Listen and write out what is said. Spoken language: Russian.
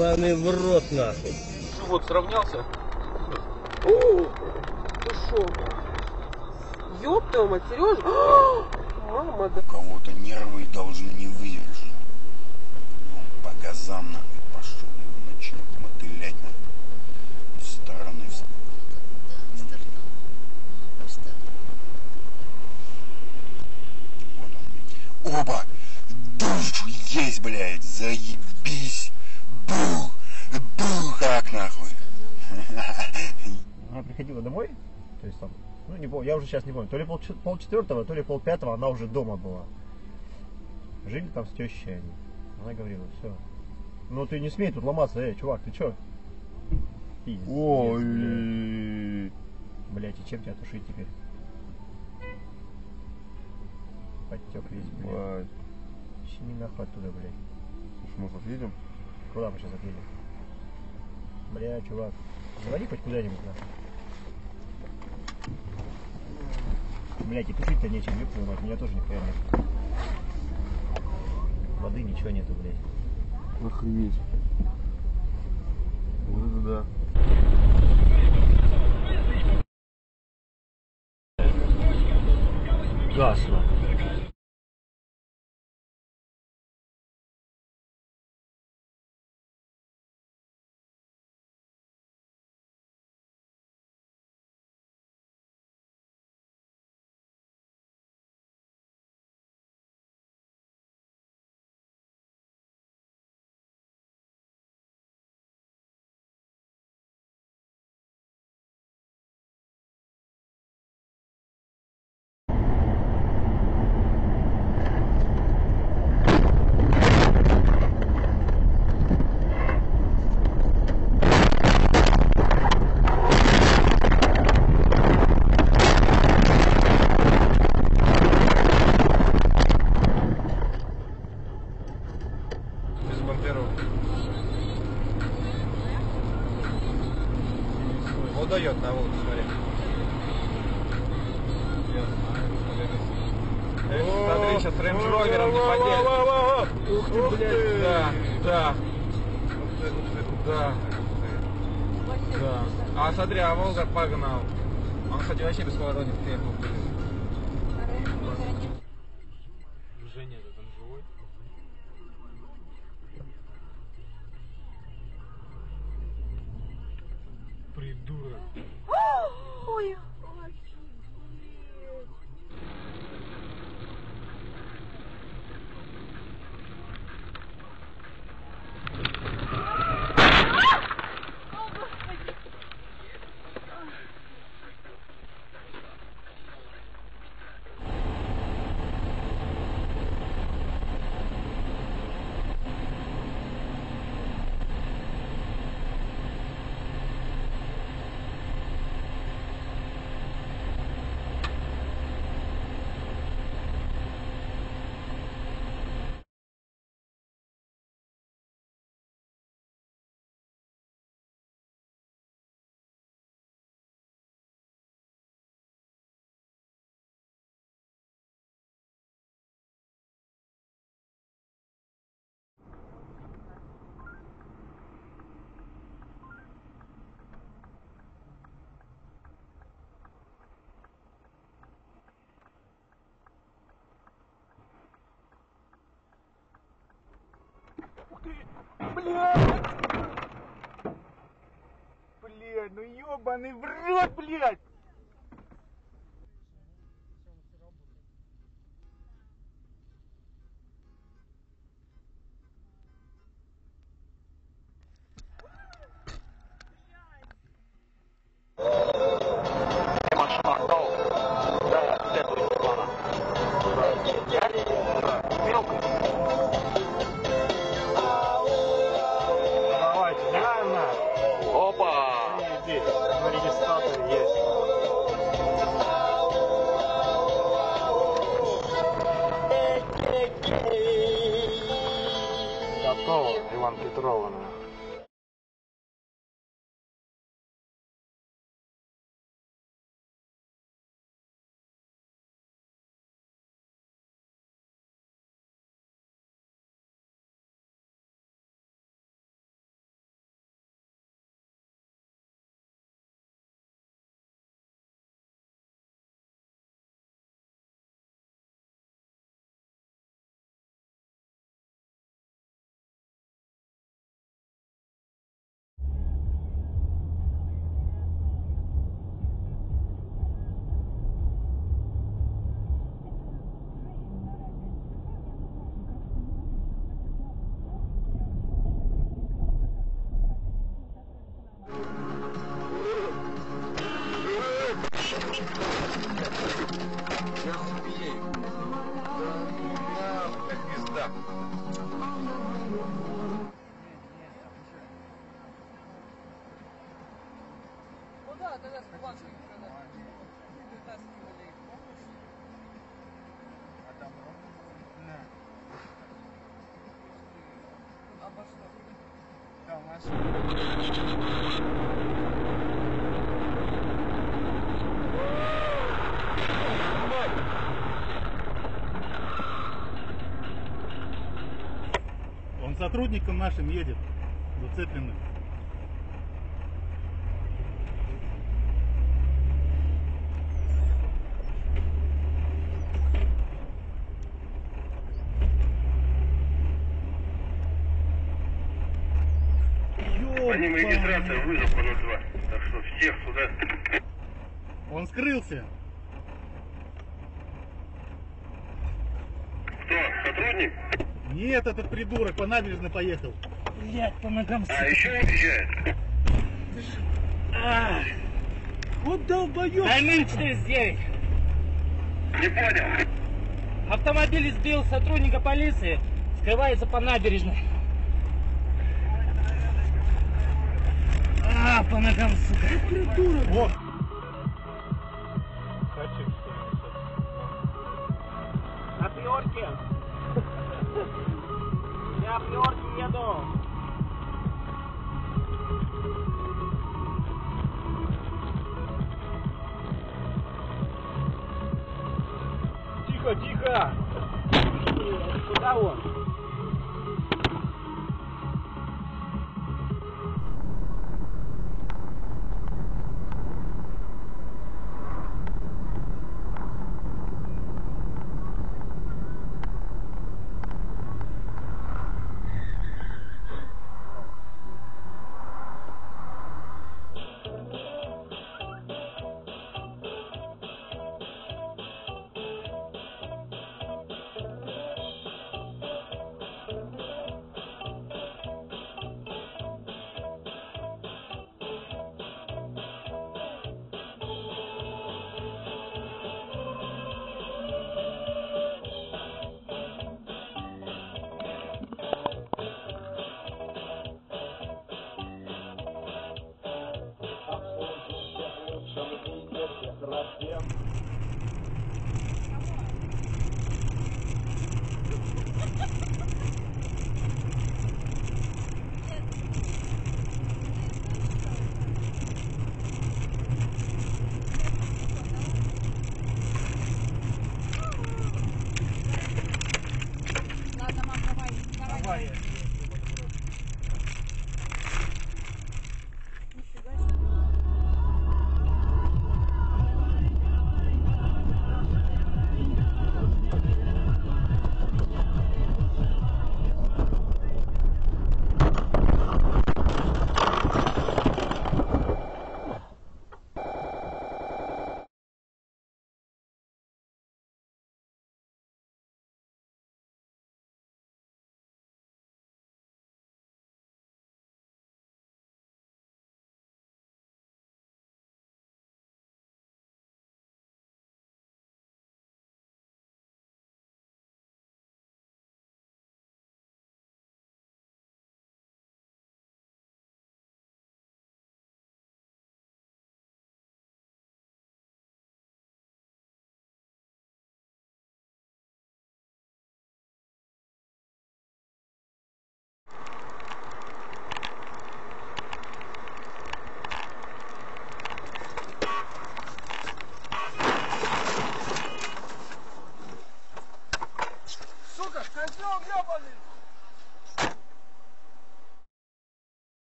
Ебаный в рот нахуй. Вот сравнялся. О, ты шо? Ёб твою мать, Сережа? Мама, да. У кого-то нервы должны не выдержать. Он по газам нахуй пошел, его начнет мотылять нахуй. С стороны в сторону. Вот он. Оба! Душ есть, блядь! Заебись! Бух! Бух! Как нахуй? Она приходила домой, то есть там, ну не помню, я уже сейчас не помню, то ли полчетвертого, то ли полпятого она уже дома была. Жили там с тещей они. Она говорила, все. Ну ты не смей тут ломаться, чувак, ты чё? Пиздец, Ой. блять, и чем тебя тушить теперь? Подтек весь, блядь. Щеми нахуй оттуда, блядь. Слушай, мы отъедем? Куда мы сейчас отъедем? Бля, чувак, заводи хоть куда-нибудь нахуй. Блять, и тушить-то нечем, ёб твою мать, меня тоже нихуя нет. Воды ничего нету, блядь. Охренеть. Вот это да. Гасно. Вот дает на Волгу, смотри. Смотри, сейчас рейндж-ровером не поделит. Ух ты, блядь. Да, да. Да. Да. А смотри, а Волга погнал. Он, кстати, вообще без поворотник приехал. Женя, ты там живой? Придурок. Ой. Блядь, ну ёбаный в рот, блядь! Кто Иван Петровна? Я хуею. Да, как пизда. Ну да, тогда с кубанскими когда вытаскивали их, помнишь? А там Обошло. там машина. Он сотрудникам нашим едет, зацепленным. По ним регистрация, вызов по 02. Так что всех сюда. Он скрылся. Кто? Сотрудник? Нет, этот придурок по набережной поехал. Блять, по ногам. А еще уезжает. Вот долбоёб. Аймын 49. Не понял. Автомобиль сбил сотрудника полиции, скрывается по набережной. По ногам, сука. Придурок. Вот. На Приорке. Я в Приорке еду. Тихо, тихо. Куда он? Ладно, мам, давай. Давай.